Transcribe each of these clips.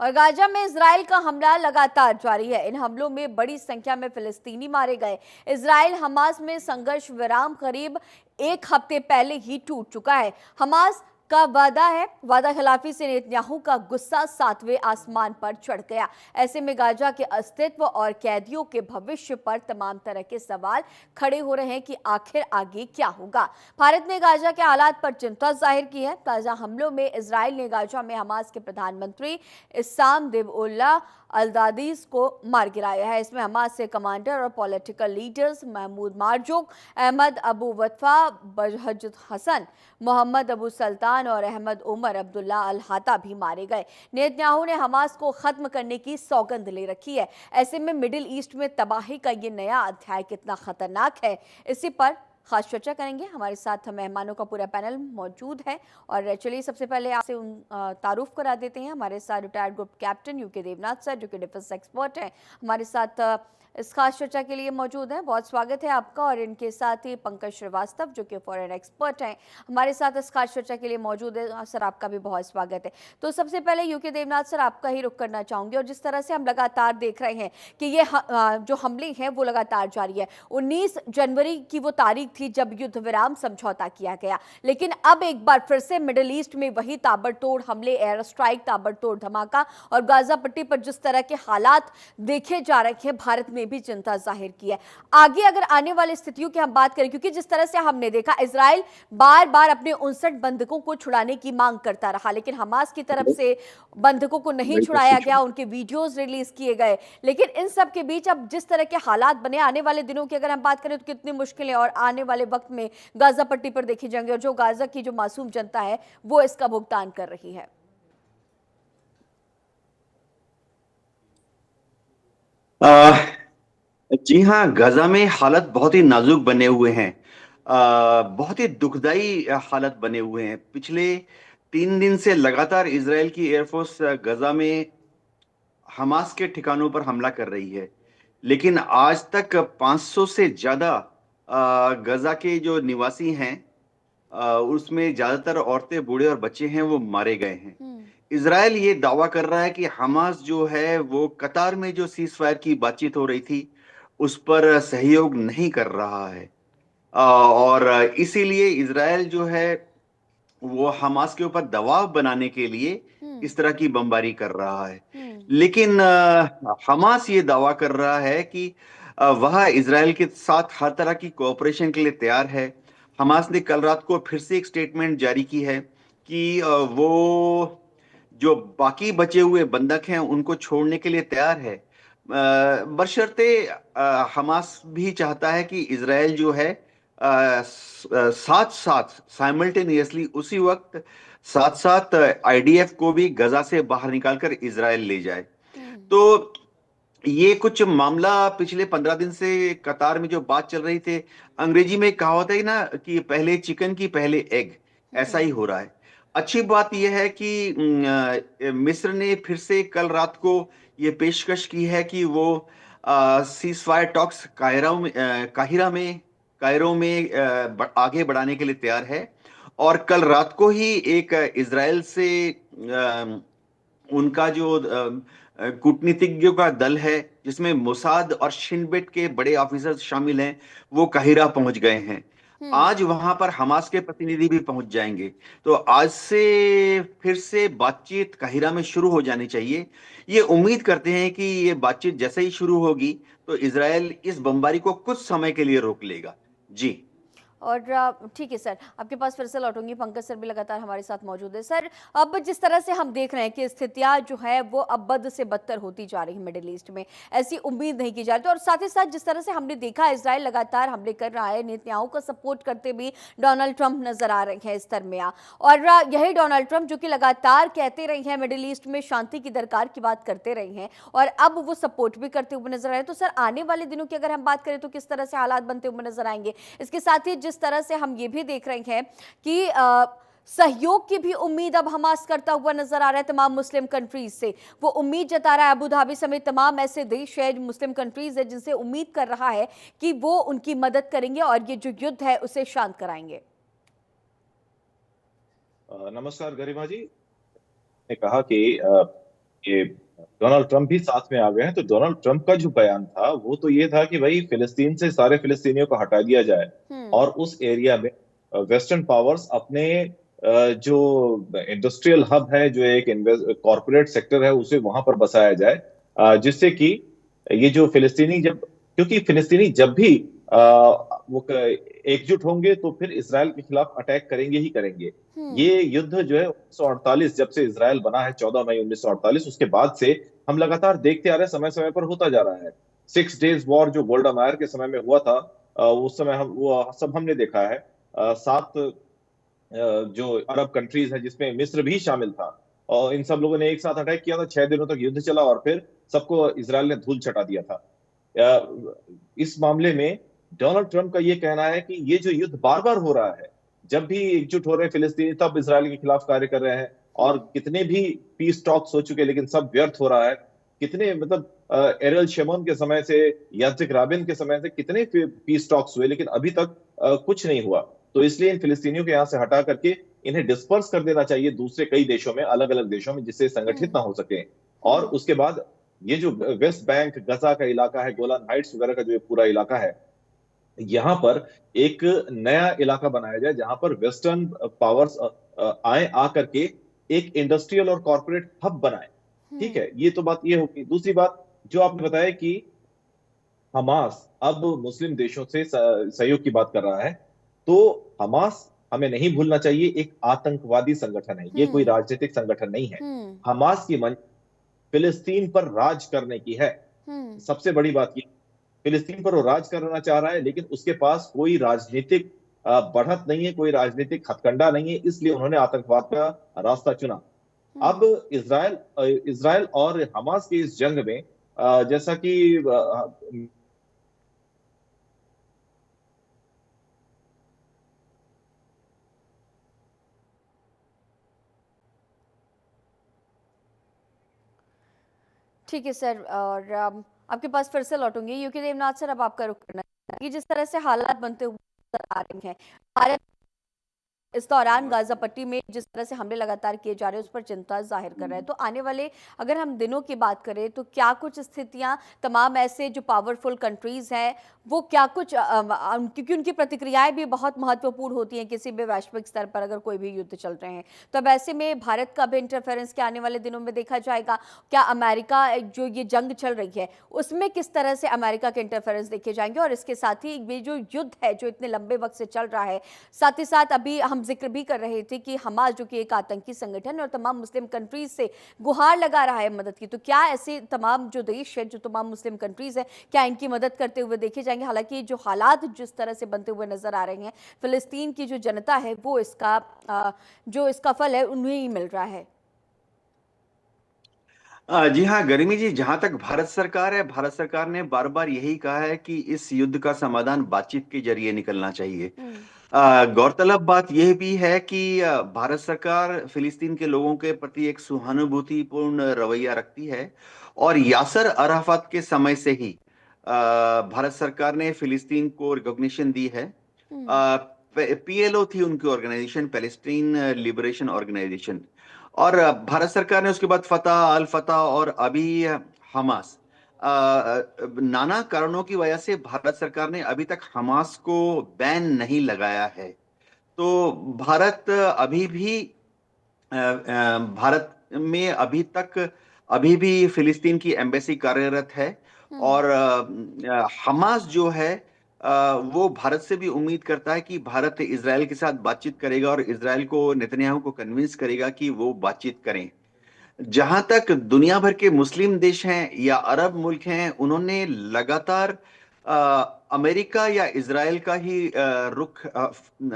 और गाजा में इजराइल का हमला लगातार जारी है। इन हमलों में बड़ी संख्या में फिलिस्तीनी मारे गए। इजराइल हमास में संघर्ष विराम करीब एक हफ्ते पहले ही टूट चुका है। हमास का वादा खिलाफी से नेतन्याहू का गुस्सा सातवें आसमान पर चढ़ गया। ऐसे में गाजा के अस्तित्व और कैदियों के भविष्य पर तमाम तरह के सवाल खड़े हो रहे हैं कि आखिर आगे क्या होगा। भारत ने गाजा के हालात पर चिंता जाहिर की है। ताजा हमलों में इजराइल ने गाजा में हमास के प्रधानमंत्री इस्साम देवउल्ला अलदादीस को मार गिराया है। इसमें हमास से कमांडर और पॉलिटिकल लीडर्स महमूद मारजूक, अहमद अबू वतफा, बजहत हसन, मोहम्मद अबू सुल्तान और अहमद उमर अब्दुल्ला अल हाता भी मारे गए। नेतन्याहू ने हमास को खत्म करने की सौगंध ले रखी है। ऐसे में मिडिल ईस्ट में तबाही का ये नया अध्याय कितना खतरनाक है, इसी पर खास चर्चा करेंगे। हमारे साथ मेहमानों का पूरा पैनल मौजूद है और चलिए सबसे पहले आपसे तारुफ करा देते हैं। हमारे साथ retired group captain U K Devnath sir, जो कि डिफेंस एक्सपर्ट हैं, हमारे साथ इस खास चर्चा के लिए मौजूद हैं। बहुत स्वागत है आपका। और इनके साथ ही पंकज श्रीवास्तव, जो कि फॉरेन एक्सपर्ट हैं, हमारे साथ इस खास चर्चा के लिए मौजूद है। सर, आपका भी बहुत स्वागत है। तो सबसे पहले यूके देवनाथ सर, आपका ही रुख करना चाहूंगी। और जिस तरह से हम लगातार देख रहे हैं कि ये जो हमले हैं वो लगातार जारी है। 19 जनवरी की वो तारीख थी जब युद्ध विराम समझौता किया गया, लेकिन अब एक बार फिर से मिडिल ईस्ट में वही ताबड़तोड़ हमले, एयर स्ट्राइक, ताबड़तोड़ धमाका और गाजा पट्टी पर जिस तरह के हालात देखे जा रहे हैं, भारत ने भी चिंता जाहिर की है। आगे अगर आने वाली स्थितियों की हम बात करें, क्योंकि जिस तरह से हमने देखा इजराइल बार बार अपने 59 बंधकों को छुड़ाने की मांग करता रहा, लेकिन हमास की तरफ से बंधकों को नहीं छुड़ाया गया, उनके वीडियोस रिलीज किए गए। लेकिन इन सब के बीच अब जिस तरह के हालात बने, आने वाले दिनों की अगर हम बात करें तो कितनी मुश्किलें और आने वाले वक्त में गाजा पट्टी पर देखी जाएंगी, और जो गाजा की जो मासूम जनता है वो इसका भुगतान कर रही है। जी हाँ, गाजा में हालत बहुत ही नाजुक बने हुए हैं। बहुत ही दुखदाई हालत बने हुए हैं। पिछले 3 दिन से लगातार इजराइल की एयरफोर्स गाजा में हमास के ठिकानों पर हमला कर रही है, लेकिन आज तक 500 से ज्यादा गाजा के जो निवासी हैं, उसमें ज्यादातर औरतें, बूढ़े और बच्चे हैं, वो मारे गए हैं। इजराइल ये दावा कर रहा है कि हमास जो है वो कतार में जो सीज फायर की बातचीत हो रही थी उस पर सहयोग नहीं कर रहा है। और इसीलिए इजराइल जो है वो हमास के ऊपर दबाव बनाने के लिए इस तरह की बमबारी कर रहा है। लेकिन हमास ये दावा कर रहा है कि वह इजराइल के साथ हर तरह की कोऑपरेशन के लिए तैयार है। हमास ने कल रात को फिर से एक स्टेटमेंट जारी की है कि वो जो बाकी बचे हुए बंधक हैं उनको छोड़ने के लिए तैयार है, बशर्ते हमास भी चाहता है कि इजराइल जो है साथ साथ साइमल्टेनियसली उसी वक्त साथ साथ आईडीएफ को भी गजा से बाहर निकालकर इजराइल ले जाए। तो ये कुछ मामला पिछले 15 दिन से कतार में जो बात चल रही थी, अंग्रेजी में कहावत है ना कि पहले चिकन की पहले एग, ऐसा ही हो रहा है। अच्छी बात यह है कि मिस्र ने फिर से कल रात को ये पेशकश की है कि वो सीज फायर टॉक्स काहिरा में आगे बढ़ाने के लिए तैयार है। और कल रात को ही एक इजराइल से उनका जो कूटनीतिज्ञों का दल है, जिसमें मोसाद और शिनबेट के बड़े ऑफिसर्स शामिल हैं, वो काहिरा पहुंच गए हैं। आज वहां पर हमास के प्रतिनिधि भी पहुंच जाएंगे। तो आज से फिर से बातचीत काहिरा में शुरू हो जानी चाहिए। ये उम्मीद करते हैं कि ये बातचीत जैसे ही शुरू होगी तो इजराइल इस बमबारी को कुछ समय के लिए रोक लेगा। जी। और ठीक है सर, आपके पास फिर से लौटूंगी। पंकज सर भी लगातार हमारे साथ मौजूद है। सर, अब जिस तरह से हम देख रहे हैं कि स्थितियां जो है वो अब बद से बदतर होती जा रही है मिडिल ईस्ट में, ऐसी उम्मीद नहीं की जा रही थी। और साथ ही साथ जिस तरह से हमने देखा इजराइल लगातार हमले कर रहा है, नेतन्याहू का सपोर्ट करते भी डोनाल्ड ट्रंप नजर आ रहे हैं इस दरमियान। और यही डोनाल्ड ट्रंप जो कि लगातार कहते रहे हैं मिडिल ईस्ट में शांति की दरकार की बात करते रहे हैं, और अब वो सपोर्ट भी करते हुए नजर आ रहे हैं। तो सर, आने वाले दिनों की अगर हम बात करें तो किस तरह से हालात बनते हुए नजर आएंगे? इसके साथ ही जिस तरह से हम ये भी देख रहे हैं कि सहयोग की भी उम्मीद अब हमास करता हुआ नजर आ रहा है तमाम मुस्लिम कंट्रीज से। वो उम्मीद जता रहा है, अबू धाबी समेत तमाम ऐसे देश है, मुस्लिम कंट्रीज है, जिनसे उम्मीद कर रहा है कि वो उनकी मदद करेंगे और ये जो युद्ध है उसे शांत कराएंगे। नमस्कार गरिमा जी ने कहा कि ये डोनाल्ड ट्रंप भी साथ में आ गए हैं। तो डोनाल्ड ट्रंप का जो बयान था वो तो ये था कि भाई फिलिस्तीन से सारे फिलिस्तीनियों को हटा दिया जाए हम्म। और उस एरिया में वेस्टर्न पावर्स अपने जो इंडस्ट्रियल हब है, जो एक कॉरपोरेट सेक्टर है, उसे वहां पर बसाया जाए, जिससे कि ये जो फिलिस्तीनी, जब क्योंकि फिलिस्तीनी जब भी एकजुट होंगे तो फिर इसराइल के खिलाफ अटैक करेंगे ही करेंगे। हम्म। ये युद्ध जो है 1948, जब से इसराइल बना है 14 मई 1948, उसके बाद से हम लगातार देखते आ रहे हैं, समय समय पर होता जा रहा है। 6 डेज वॉर जो गोल्डा मायर के समय में हुआ था, उस समय हम वो सब हमने देखा है। सात जो अरब कंट्रीज है जिसमें मिस्र भी शामिल था, और इन सब लोगों ने एक साथ अटैक किया था। 6 दिनों तक युद्ध चला और फिर सबको इसराइल ने धूल चटा दिया था। इस मामले में डोनाल्ड ट्रंप का ये कहना है कि ये जो युद्ध बार बार हो रहा है, जब भी एकजुट हो रहे हैं फिलिस्तीनी तब इसराइल के खिलाफ कार्य कर रहे हैं, और कितने भी पीस टॉक्स हो चुके हैं लेकिन सब व्यर्थ हो रहा है। कितने मतलब एरियल शेमोन के समय से, यात्रिक राबिन के समय से कितने पीस टॉक्स हुए, लेकिन अभी तक कुछ नहीं हुआ। तो इसलिए इन फिलिस्तीनियों को यहाँ से हटा करके इन्हें डिस्पर्स कर देना चाहिए दूसरे कई देशों में, अलग अलग देशों में, जिससे संगठित हम्म। ना हो सके। और हम्म। उसके बाद ये जो वेस्ट बैंक, गजा का इलाका है, गोलान हाइट्स वगैरह का जो ये पूरा इलाका है, यहाँ पर एक नया इलाका बनाया जाए जहां पर वेस्टर्न पावर्स आए, आ करके एक इंडस्ट्रियल और कॉर्पोरेट हब बनाए। ठीक हम्म। है, ये तो बात ये होगी। दूसरी बात जो आपने बताया कि हमास अब मुस्लिम देशों से सहयोग की बात कर रहा है, तो हमास, हमें नहीं भूलना चाहिए, एक आतंकवादी संगठन है, ये कोई हम्म। राजनीतिक संगठन नहीं है। हम्म। हमास की मन फिलिस्तीन पर राज करने की है। हम्म। सबसे बड़ी बात ये, फिलिस्तीन पर वो राज करना चाह रहा है, लेकिन उसके पास कोई राजनीतिक बढ़त नहीं है, कोई राजनीतिक हथकंडा नहीं है, इसलिए उन्होंने आतंकवाद का रास्ता चुना। अब हम्म। इसराइल और हमास की इस जंग में जैसा कि ठीक है सर, और आपके पास फिर से लौटूंगी। यूके देवनाथ सर, अब आपका रुख करना है कि जिस तरह से हालात बनते हुए नजर आ रहे हैं, भारत इस दौरान गाजा पट्टी में जिस तरह से हमले लगातार किए जा रहे हैं उस पर चिंता जाहिर कर रहे हैं, तो आने वाले अगर हम दिनों की बात करें तो क्या कुछ स्थितियां तमाम ऐसे जो पावरफुल कंट्रीज हैं वो क्या कुछ क्योंकि उनकी प्रतिक्रियाएं भी बहुत महत्वपूर्ण होती हैं किसी भी वैश्विक स्तर पर अगर कोई भी युद्ध चल रहे हैं, तो अब ऐसे में भारत का भी इंटरफेरेंस क्या आने वाले दिनों में देखा जाएगा? क्या अमेरिका जो ये जंग चल रही है उसमें किस तरह से अमेरिका के इंटरफेरेंस देखे जाएंगे? और इसके साथ ही ये जो युद्ध है जो इतने लंबे वक्त से चल रहा है, साथ ही साथ अभी हम जिक्र भी कर रहे थे कि हमास जो कि एक आतंकी संगठन और तमाम मुस्लिम कंट्रीज से गुहार लगा रहा है मदद की, तो क्या ऐसे तमाम जो देश है, जो तमाम मुस्लिम कंट्रीज है, क्या इनकी मदद करते हुए देखे जाएंगे? हालांकि जो हालात जिस तरह से बनते हुए नजर आ रहे हैं, फिलिस्तीन की जो जनता है वो जो इसका फल है उन्हें ही मिल रहा है। जी हाँ, गर्मी जी, जहां तक भारत सरकार है, भारत सरकार ने बार बार यही कहा है कि इस युद्ध का समाधान बातचीत के जरिए निकलना चाहिए। हम्म। गौरतलब बात यह भी है कि भारत सरकार फिलिस्तीन के लोगों के प्रति एक सहानुभूतिपूर्ण रवैया रखती है, और यासर अराफात के समय से ही भारत सरकार ने फिलिस्तीन को रिकॉग्निशन दी है। हम्म। पीएलओ थी उनकी ऑर्गेनाइजेशन, पैलेस्टीन लिबरेशन ऑर्गेनाइजेशन, और भारत सरकार ने उसके बाद फतह, अल फतह और अभी हमास, नाना कारणों की वजह से भारत सरकार ने अभी तक हमास को बैन नहीं लगाया है। तो भारत अभी भी भारत में अभी भी फिलिस्तीन की एम्बेसी कार्यरत है, हम्म। और हमास जो है वो भारत से भी उम्मीद करता है कि भारत इजराइल के साथ बातचीत करेगा और इजराइल को, नेतन्याहू को कन्विंस करेगा कि वो बातचीत करें। जहां तक दुनिया भर के मुस्लिम देश हैं या अरब मुल्क हैं, उन्होंने लगातार अमेरिका या इजराइल का ही रुख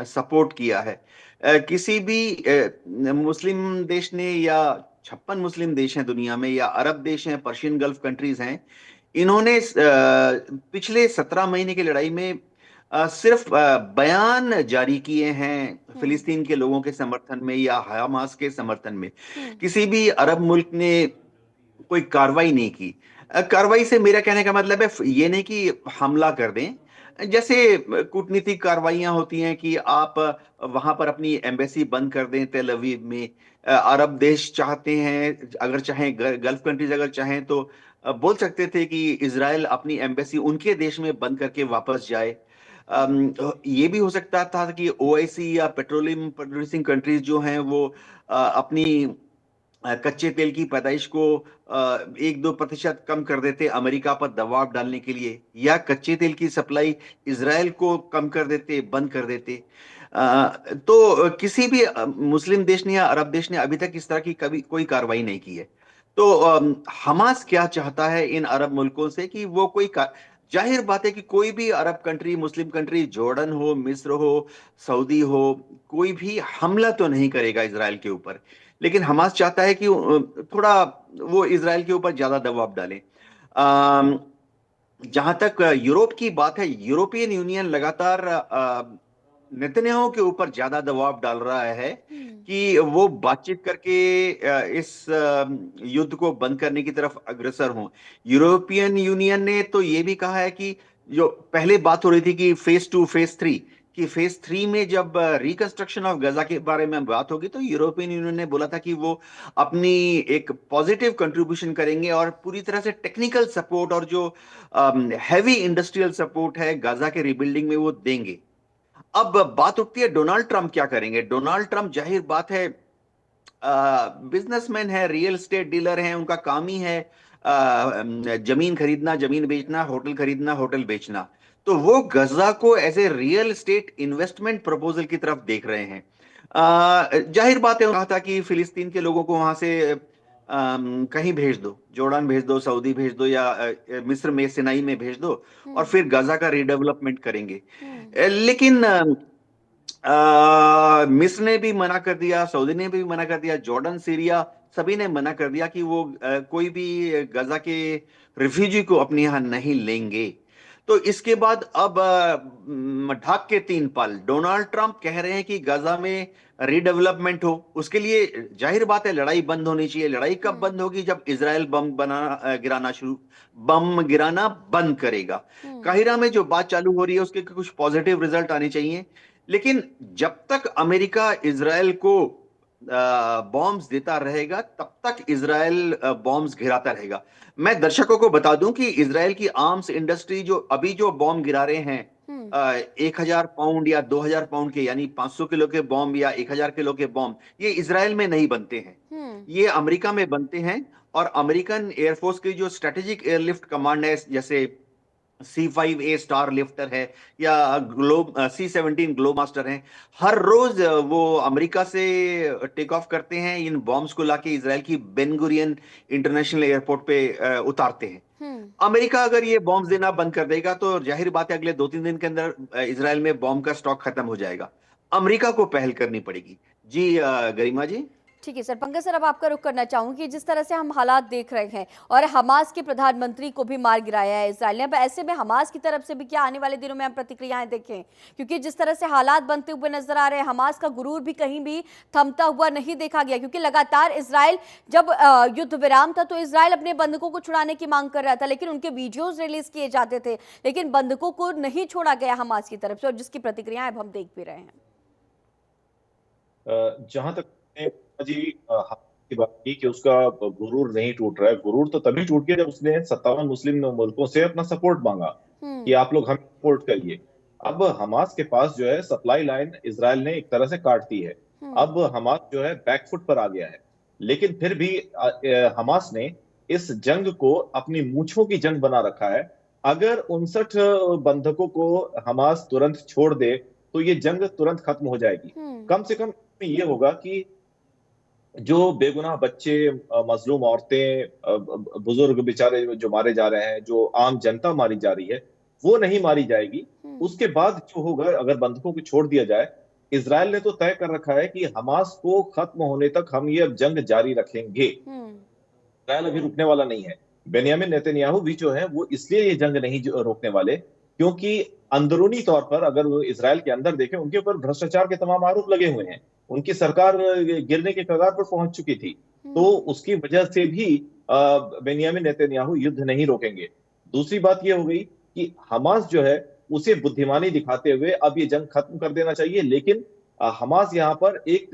सपोर्ट किया है। किसी भी मुस्लिम देश ने, या 56 मुस्लिम देश हैं दुनिया में, या अरब देश हैं, पर्शियन गल्फ कंट्रीज हैं, इन्होंने पिछले 17 महीने की लड़ाई में सिर्फ बयान जारी किए हैं हम्म। फिलिस्तीन के लोगों के समर्थन में या हमास के समर्थन में। हम्म। किसी भी अरब मुल्क ने कोई कार्रवाई नहीं की। कार्रवाई से मेरा कहने का मतलब है ये नहीं कि हमला कर दें, जैसे कूटनीतिक कार्रवाइयां होती हैं कि आप वहां पर अपनी एम्बेसी बंद कर दें तेल अवीव में, अरब देश चाहते हैं, अगर चाहें गल्फ कंट्रीज अगर चाहें तो बोल सकते थे कि इजराइल अपनी एम्बेसी उनके देश में बंद करके वापस जाए। ये भी हो सकता था कि ओआईसी या पेट्रोलियम प्रोड्यूसिंग कंट्रीज जो हैं वो अपनी कच्चे तेल की पैदाइश को 1-2% कम कर देते अमेरिका पर दबाव डालने के लिए, या कच्चे तेल की सप्लाई इसराइल को कम कर देते, बंद कर देते। तो किसी भी मुस्लिम देश ने या अरब देश ने अभी तक इस तरह की कभी कोई कार्रवाई नहीं की है। तो हमास क्या चाहता है इन अरब मुल्कों से कि वो जाहिर बात है कि कोई भी Arab country, Muslim country, Jordan हो, मिस्र हो, सऊदी हो, कोई भी हमला तो नहीं करेगा इसराइल के ऊपर, लेकिन हमास चाहता है कि थोड़ा वो इसराइल के ऊपर ज्यादा दबाव डालें। जहां तक यूरोप की बात है, यूरोपियन यूनियन लगातार नेतन्याहू के ऊपर ज्यादा दबाव डाल रहा है कि वो बातचीत करके इस युद्ध को बंद करने की तरफ अग्रसर हों। यूरोपियन यूनियन ने तो ये भी कहा है कि जो पहले बात हो रही थी कि फेज 2 फेज 3, कि फेज 3 में जब रिकंस्ट्रक्शन ऑफ गजा के बारे में बात होगी तो यूरोपियन यूनियन ने बोला था कि वो अपनी एक पॉजिटिव कंट्रीब्यूशन करेंगे और पूरी तरह से टेक्निकल सपोर्ट और जो हैवी इंडस्ट्रियल सपोर्ट है गाजा के रिबिल्डिंग में वो देंगे। अब बात उठती है डोनाल्ड ट्रंप क्या करेंगे। डोनाल्ड ट्रंप जाहिर बात है बिजनेसमैन है, रियल एस्टेट डीलर हैं, उनका काम ही है जमीन खरीदना, जमीन बेचना, होटल खरीदना, होटल बेचना। तो वो गजा को as a real estate investment proposal की तरफ देख रहे हैं। जाहिर बात है, उन्होंने कहा था कि फिलिस्तीन के लोगों को वहां से कहीं भेज दो, जॉर्डन भेज दो, सऊदी भेज दो, या मिस्र में सिनाई में भेज दो, और फिर गाजा का रिडेवलपमेंट करेंगे। लेकिन मिस्र ने भी मना कर दिया, सऊदी ने भी मना कर दिया, जॉर्डन, सीरिया, सभी ने मना कर दिया कि वो कोई भी गाजा के रिफ्यूजी को अपने यहां नहीं लेंगे। तो इसके बाद अब ढाक के 3 पाल डोनाल्ड ट्रंप कह रहे हैं कि गाजा में रीडेवलपमेंट हो, उसके लिए जाहिर बात है लड़ाई बंद होनी चाहिए। लड़ाई कब बंद होगी? जब इसराइल बम गिराना बंद करेगा। काहिरा में जो बात चालू हो रही है उसके कुछ पॉजिटिव रिजल्ट आने चाहिए, लेकिन जब तक अमेरिका इसराइल को बॉम्ब्स देता रहेगा तब तक इसराइल बॉम्ब्स गिराता रहेगा। मैं दर्शकों को बता दूं कि इसराइल की आर्म्स इंडस्ट्री जो अभी जो बॉम्ब गिरा रहे हैं 1,000 पाउंड या 2,000 पाउंड के, यानी 500 किलो के बॉम्ब या 1,000 किलो के बॉम्ब, ये इसराइल में नहीं बनते हैं, ये अमेरिका में बनते हैं। और अमेरिकन एयरफोर्स की जो स्ट्रेटेजिक एयरलिफ्ट कमांड है, जैसे C5A स्टार लिफ्टर है या C-17 ग्लो मास्टर है, हर रोज वो अमेरिका से टेक ऑफ करते हैं, इन बॉम्ब्स को लाके इसराइल की बेन गुरियन इंटरनेशनल एयरपोर्ट पे उतारते हैं। अमेरिका अगर ये बॉम्ब्स देना बंद कर देगा तो जाहिर बात है अगले 2-3 दिन के अंदर इसराइल में बॉम्ब का स्टॉक खत्म हो जाएगा। अमेरिका को पहल करनी पड़ेगी। जी गरिमा जी। ठीक है सर। पंकज सर, अब आपका रुख करना चाहूंगी, जिस तरह से हम हालात देख रहे हैं और हमास के प्रधानमंत्री को भी मार गिराया है इसराइल ने, अब ऐसे में हमास की तरफ से भी क्या आने वाले दिनों में हम प्रतिक्रियाएं देखें? क्योंकि जिस तरह से हालात बनते हुए नजर आ रहे हैं, हमास का गुरूर भी कहीं भी थमता हुआ नहीं देखा गया, क्योंकि लगातार इसराइल जब युद्ध विराम था तो इसराइल अपने बंधकों को छुड़ाने की मांग कर रहा था, लेकिन उनके वीडियोज रिलीज किए जाते थे, लेकिन बंधकों को नहीं छोड़ा गया हमास की तरफ से, और जिसकी प्रतिक्रियाएं अब हम देख भी रहे हैं। जहां तक जी की बात की कि उसका गुरूर नहीं टूट रहा है, गुरूर तो तभी टूट गया जब उसने 57 मुस्लिम मुल्कों से अपना सपोर्ट मांगा कि आप लोग हमें सपोर्ट करिए। अब हमास के पास जो है सप्लाई लाइन इसराइल ने एक तरह से काट दी है। अब हमास जो है बैकफुट पर आ गया है, लेकिन फिर भी हमास ने इस जंग को अपनी मूंछों की जंग बना रखा है। अगर 59 बंधकों को हमास तुरंत छोड़ दे तो ये जंग तुरंत खत्म हो जाएगी। कम से कम ये होगा कि जो बेगुनाह बच्चे, मजलूम औरतें, बुजुर्ग बेचारे जो मारे जा रहे हैं, जो आम जनता मारी जा रही है, वो नहीं मारी जाएगी। उसके बाद जो होगा, अगर बंधकों को छोड़ दिया जाए, इसराइल ने तो तय कर रखा है कि हमास को खत्म होने तक हम ये जंग जारी रखेंगे। इसराइल अभी रुकने वाला नहीं है। बेन्यामिन नेतन्याहू भी जो है वो इसलिए ये जंग नहीं रोकने वाले क्योंकि अंदरूनी तौर पर अगर वो इसराइल के अंदर देखें, उनके ऊपर भ्रष्टाचार के तमाम आरोप लगे हुए हैं। उनकी सरकार गिरने के कगार पर पहुंच चुकी थी, तो उसकी वजह से भी बेन्यामिन नेतन्याहू युद्ध नहीं रोकेंगे। दूसरी बात यह हो गई कि हमास जो है उसे बुद्धिमानी दिखाते हुए अब ये जंग खत्म कर देना चाहिए, लेकिन हमास यहाँ पर एक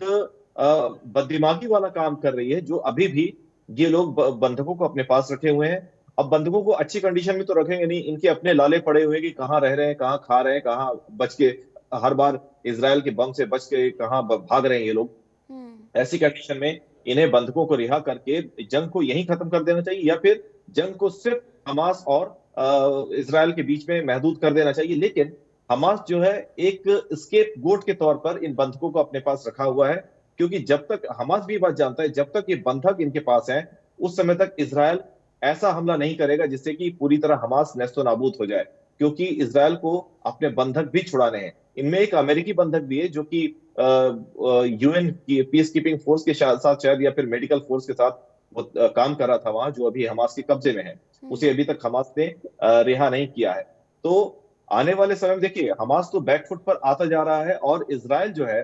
बददिमागी वाला काम कर रही है, जो अभी भी ये लोग बंधकों को अपने पास रखे हुए हैं। अब बंधकों को अच्छी कंडीशन में तो रखेंगे नहीं, इनके अपने लाले पड़े हुए हैं कि कहाँ रह रहे हैं, कहाँ खा रहे हैं, कहाँ बच के, हर बार इसराइल के बम से बच के कहाँ भाग रहे हैं ये लोग। हम्म। ऐसी कंडीशन में इन्हें बंधकों को रिहा करके जंग को यहीं खत्म कर देना चाहिए, या फिर जंग को सिर्फ हमास और इसराइल के बीच में महदूद कर देना चाहिए। लेकिन हमास जो है एक स्केप गोट के तौर पर इन बंधकों को अपने पास रखा हुआ है, क्योंकि जब तक, हमास भी ये बात जानता है, जब तक ये बंधक इनके पास हैं उस समय तक इसराइल ऐसा हमला नहीं करेगा जिससे कि पूरी तरह हमास नेस्तो नाबूद हो जाए, क्योंकि इसराइल को अपने बंधक भी छुड़ाने हैं। इनमें एक अमेरिकी बंधक भी है जो कि यूएन की पीस कीपिंग फोर्स के साथ शायद, या फिर मेडिकल फोर्स के साथ वो काम कर रहा था वहां, जो अभी हमास के कब्जे में है। उसे अभी तक हमास ने रिहा नहीं किया है। तो आने वाले समय में देखिए, हमास तो बैकफुट पर आता जा रहा है, और इसराइल जो है,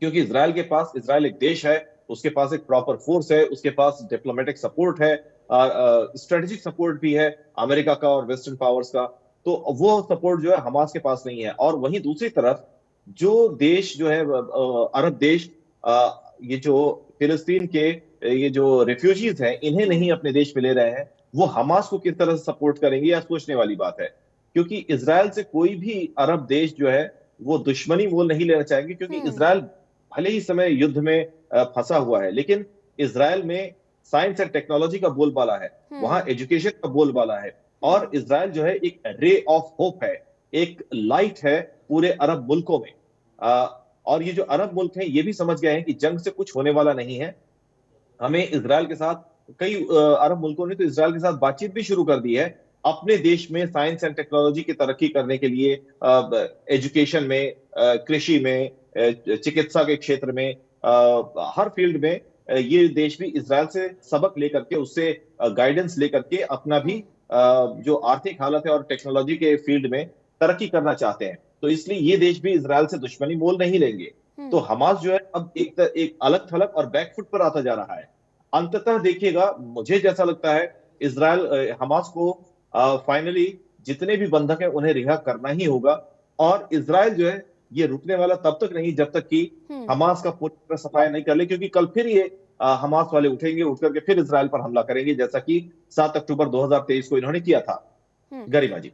क्योंकि इसराइल के पास, इसराइल एक देश है, उसके पास एक प्रॉपर फोर्स है, उसके पास डिप्लोमेटिक सपोर्ट है, स्ट्रेटेजिक सपोर्ट भी है अमेरिका का और वेस्टर्न पावर्स का। तो वो सपोर्ट जो है हमास के पास नहीं है। और वहीं दूसरी तरफ जो देश जो है, अरब देश, ये जो फिलिस्तीन के ये जो रिफ्यूजीज हैं, इन्हें नहीं अपने देश में ले रहे हैं, वो हमास को किस तरह से सपोर्ट करेंगे, या सोचने वाली बात है। क्योंकि इसराइल से कोई भी अरब देश जो है वो दुश्मनी मोल नहीं लेना चाहेंगे, क्योंकि इसराइल भले ही समय युद्ध में फंसा हुआ है, लेकिन इसराइल में साइंस एंड टेक्नोलॉजी का बोलबाला है, वहां एजुकेशन का बोलबाला है, और इसराइल जो है एक रे ऑफ होप है, एक लाइट है पूरे अरब मुल्कों में। और ये जो अरब मुल्क हैं ये भी समझ गए हैं कि जंग से कुछ होने वाला नहीं है। हमें इसराइल के साथ, कई अरब मुल्कों ने तो इसराइल के साथ बातचीत भी शुरू कर दी है, अपने देश में साइंस एंड टेक्नोलॉजी की तरक्की करने के लिए, एजुकेशन में, कृषि में, चिकित्सा के क्षेत्र में, हर फील्ड में ये देश भी इसराइल से सबक लेकर के, उससे गाइडेंस लेकर के अपना भी जो आर्थिक हालत है और टेक्नोलॉजी के फील्ड में तरक्की करना चाहते हैं। तो इसलिए ये देश भी इसराइल से दुश्मनी मोल नहीं लेंगे। तो हमास जो है अब एक अलग थलग और बैकफुट पर आता जा रहा है। अंततः देखिएगा, मुझे जैसा लगता है, इसराइल, हमास को फाइनली जितने भी बंधक हैं उन्हें रिहा करना ही होगा। और इसराइल जो है ये रुकने वाला तब तक नहीं जब तक कि हमास का पूरी तरह सफाया नहीं कर ले, क्योंकि कल फिर ये हमास वाले उठेंगे, उठ करके फिर इसराइल पर हमला करेंगे, जैसा कि 7 अक्टूबर 2023 को इन्होंने किया था। गरिमा जी।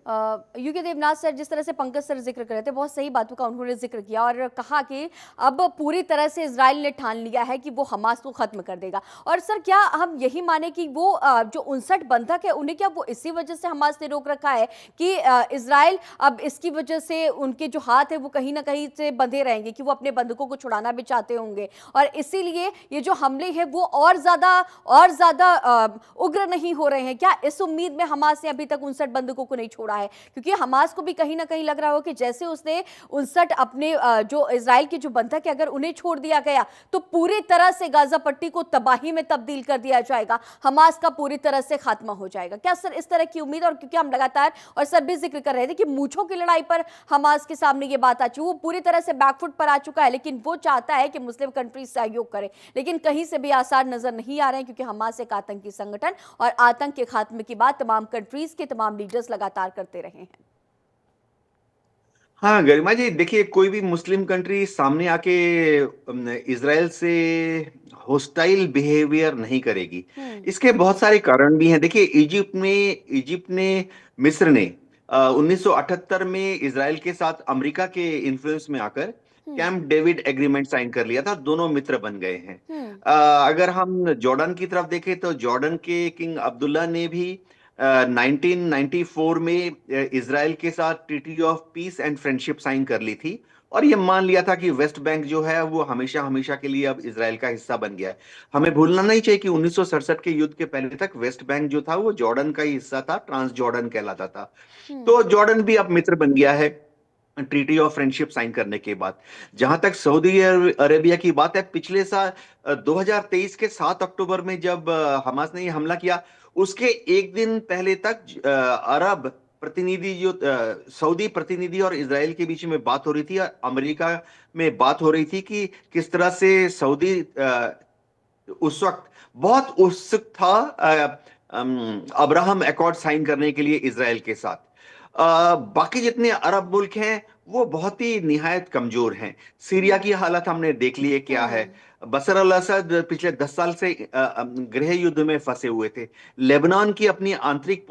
यूके देवनाथ सर, जिस तरह से पंकज सर जिक्र कर रहे थे, बहुत सही बातों का उन्होंने जिक्र किया और कहा कि अब पूरी तरह से इजराइल ने ठान लिया है कि वो हमास को खत्म कर देगा। और सर, क्या हम यही माने कि वो जो 59 बंधक है उन्हें क्या वो इसी वजह से हमास ने रोक रखा है कि इजराइल अब इसकी वजह से उनके जो हाथ है वो कहीं ना कहीं से बंधे रहेंगे, कि वो अपने बंधकों को छुड़ाना भी चाहते होंगे, और इसीलिए ये जो हमले हैं वो और ज्यादा उग्र नहीं हो रहे हैं? क्या इस उम्मीद में हमास ने अभी तक 59 बंधकों को नहीं छोड़ा है? क्योंकि हमास को भी कहीं ना कहीं लग रहा हो कि जैसे उसने 59 अपने जो इजराइल के जो बंधक है, अगर उन्हें छोड़ दिया गया तो पूरी तरह से गाजा पट्टी को तबाही में तब्दील कर दिया जाएगा, हमास का पूरी तरह से खात्मा हो जाएगा। क्या सर इस तरह की उम्मीद? और क्योंकि हम लगातार, और सर भी जिक्र कर रहे थे कि मूंछों की लड़ाई पर हमास के सामने ये बात आ चुकी, वो पूरी तरह से बैकफुट पर आ चुका है, लेकिन वो चाहता है कि मुस्लिम कंट्रीज सहयोग करे, लेकिन कहीं से भी आसार नजर नहीं आ रहे हैं, क्योंकि हमास एक आतंकी संगठन और आतंक के खात्मे की बात तमाम कंट्रीज के तमाम लीडर्स लगातार करते रहे हैं। हाँ गरिमा जी, देखिए, कोई भी मुस्लिम कंट्री सामने आके इजराइल से होस्टाइल बिहेवियर नहीं करेगी। इसके बहुत सारे कारण भी हैं। देखिए, इजिप्ट ने, मिस्र ने 1978 में इजराइल के साथ अमेरिका के इन्फ्लुएंस में आकर कैंप डेविड एग्रीमेंट साइन कर लिया था। दोनों मित्र बन गए हैं। अगर हम जॉर्डन की तरफ देखें तो जॉर्डन के किंग अब्दुल्ला ने भी 1994 में इजराइल के साथ treaty of peace and friendship sign कर ली थी, और ये मान लिया था कि वेस्ट बैंक जो है वो हमेशा हमेशा के लिए अब इजराइल का हिस्सा बन गया है। हमें भूलना नहीं चाहिए कि 1967 के युद्ध के पहले तक वेस्ट बैंक जो था वो जॉर्डन का ही हिस्सा था, ट्रांस जॉर्डन कहलाता था। तो जॉर्डन भी अब मित्र बन गया है ट्रीटी ऑफ फ्रेंडशिप साइन करने के बाद। जहां तक सऊदी अरेबिया की बात है, पिछले साल 2023 के 7 अक्टूबर में जब हमास ने हमला किया, उसके एक दिन पहले तक अरब प्रतिनिधि, जो सऊदी प्रतिनिधि और इजराइल के बीच में बात हो रही थी, और अमेरिका में बात हो रही थी कि किस तरह से सऊदी उस वक्त बहुत उत्सुक था अब्राहम एकॉर्ड साइन करने के लिए इजराइल के साथ। बाकी जितने अरब मुल्क हैं वो बहुत ही निहायत कमजोर हैं। सीरिया की हालत हमने देख ली है क्या है। बशर अल असद पिछले 10 साल से गृह युद्ध में फंसे हुए थे। लेबनान की अपनी आंतरिक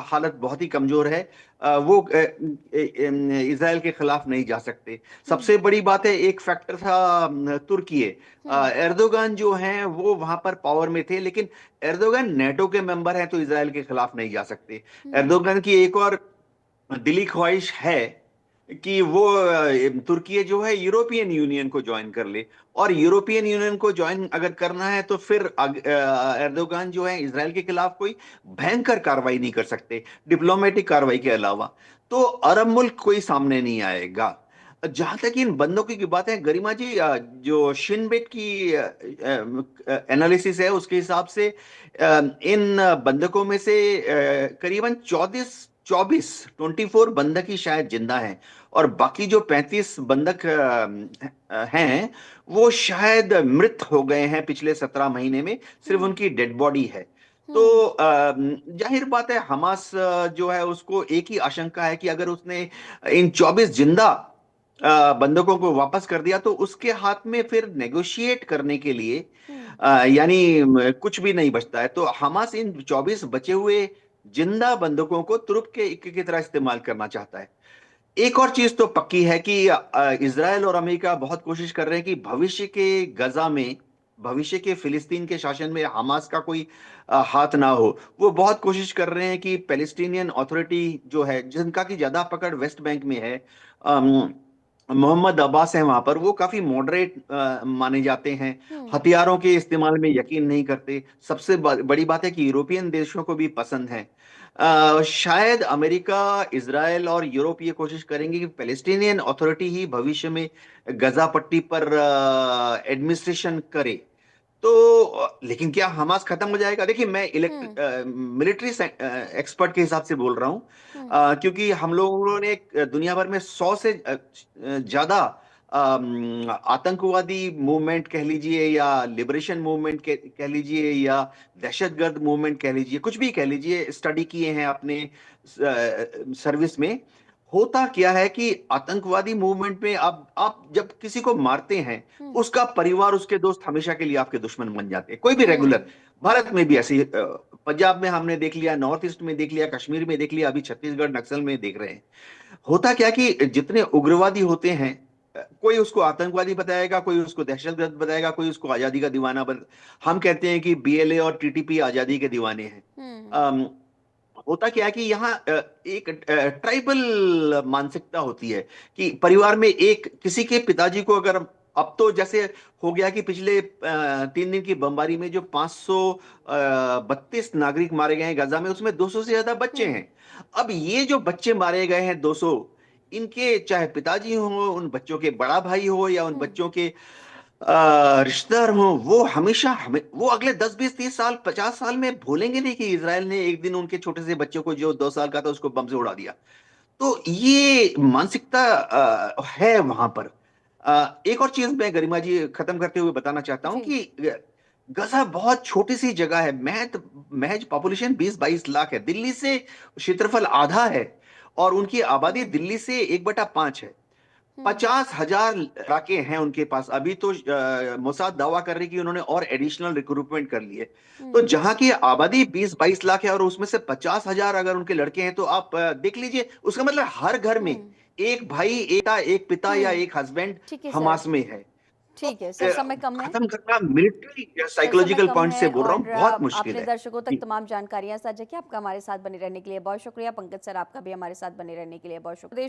हालत बहुत ही कमजोर है। वो इजराइल के खिलाफ नहीं जा सकते। सबसे बड़ी बात है, एक फैक्टर था तुर्की। एर्दोगान जो हैं वो वहां पर पावर में थे, लेकिन एर्दोगान नेटो के मेंबर हैं तो इजराइल के खिलाफ नहीं जा सकते। एर्दोगान की एक और दिली ख्वाहिश है कि वो तुर्की जो है यूरोपियन यूनियन को ज्वाइन कर ले, और यूरोपियन यूनियन को ज्वाइन अगर करना है तो फिर एर्दोगान जो है इजराइल के खिलाफ कोई भयंकर कार्रवाई नहीं कर सकते डिप्लोमेटिक कार्रवाई के अलावा। तो अरब मुल्क कोई सामने नहीं आएगा। जहां तक इन बंधकों की बात है गरिमा जी, जो शिनबेट की एनालिसिस है उसके हिसाब से इन बंधकों में से करीबन 24 बंधक ही शायद जिंदा हैं, और बाकी जो 35 बंधक हैं वो शायद मृत हो गए हैं पिछले 17 महीने में, सिर्फ उनकी डेड बॉडी है। तो जाहिर बात है हमास जो है उसको एक ही आशंका है कि अगर उसने इन 24 जिंदा बंधकों को वापस कर दिया तो उसके हाथ में फिर नेगोशिएट करने के लिए यानी कुछ भी नहीं बचता है। तो हमास इन 24 बचे हुए जिंदा बंधकों को तुरुप के इक्के की तरह इस्तेमाल करना चाहता है। एक और चीज तो पक्की है कि इजराइल और अमेरिका बहुत कोशिश कर रहे हैं कि भविष्य के गजा में, भविष्य के फिलिस्तीन के शासन में हमास का कोई हाथ ना हो। वो बहुत कोशिश कर रहे हैं कि पैलेस्टीनियन अथॉरिटी जो है, जिनका की ज्यादा पकड़ वेस्ट बैंक में है, मोहम्मद अब्बास है वहां पर, वो काफी मॉडरेट माने जाते हैं, हथियारों के इस्तेमाल में यकीन नहीं करते। सबसे बड़ी बात है कि यूरोपियन देशों को भी पसंद है। शायद अमेरिका, इजराइल और यूरोप ये कोशिश करेंगे कि पैलेस्टीनियन अथॉरिटी ही भविष्य में गजा पट्टी पर एडमिनिस्ट्रेशन करे। तो लेकिन क्या हमास खत्म हो जाएगा? देखिए, मैं मिलिट्री एक्सपर्ट के हिसाब से बोल रहा हूं, क्योंकि हम लोगों ने दुनिया भर में 100 से ज्यादा आतंकवादी मूवमेंट कह लीजिए, या लिबरेशन मूवमेंट कह लीजिए, या दहशतगर्द मूवमेंट कह लीजिए, कुछ भी कह लीजिए, स्टडी किए हैं अपने सर्विस में। होता क्या है कि आतंकवादी मूवमेंट में आप जब किसी को मारते हैं, उसका परिवार, उसके दोस्त हमेशा के लिए आपके दुश्मन बन जाते हैं। कोई भी रेगुलर, भारत में भी ऐसे पंजाब में हमने देख लिया, नॉर्थ ईस्ट में देख लिया, कश्मीर में देख लिया, अभी छत्तीसगढ़ नक्सल में देख रहे हैं। होता क्या कि जितने उग्रवादी होते हैं, कोई उसको आतंकवादी बताएगा, कोई उसको दहशतगर्द बताएगा, कोई उसको आजादी का दीवाना हम कहते हैं कि बीएलए और टीटीपी आजादी के दीवाने हैं। होता क्या है कि यहाँ एक ट्राइबल मानसिकता होती है कि परिवार में एक किसी के पिताजी को अगर, अब तो जैसे हो गया कि पिछले 3 दिन की बमबारी में जो 532 नागरिक मारे गए हैं गजा में, उसमें 200 से ज्यादा बच्चे हैं। अब ये जो बच्चे मारे गए हैं 200, इनके चाहे पिताजी हो, उन बच्चों के बड़ा भाई हो, या उन बच्चों के रिश्तेदार हो, वो हमेशा वो अगले 10 20 30 साल 50 साल में भूलेंगे नहीं कि इसराइल ने एक दिन उनके छोटे से बच्चे को जो 2 साल का था उसको बम से उड़ा दिया। तो ये मानसिकता है वहां पर। एक और चीज मैं गरिमा जी खत्म करते हुए बताना चाहता हूं कि गजा बहुत छोटी सी जगह है। महज पॉपुलेशन 20-22 लाख है। दिल्ली से क्षेत्रफल आधा है, और उनकी आबादी दिल्ली से 1/5 है। 50,000 लड़ाके हैं उनके पास। अभी तो मोसाद दावा कर रही कि उन्होंने और एडिशनल रिक्रूटमेंट कर लिए। तो जहां की आबादी 20-22 लाख है, और उसमें से 50,000 अगर उनके लड़के हैं, तो आप देख लीजिए, उसका मतलब हर घर में एक भाई, एक पिता या एक हस्बैंड हमास में है। ठीक है सर, समय कम है, खत्म करना मिलिट्री साइकोलॉजिकल पॉइंट से बोल रहा हूँ, बहुत मुश्किल आपने है। दर्शकों तक तमाम जानकारियां साझा की। आपका हमारे साथ बने रहने के लिए बहुत शुक्रिया। पंकज सर, आपका भी हमारे साथ बने रहने के लिए बहुत शुक्रिया।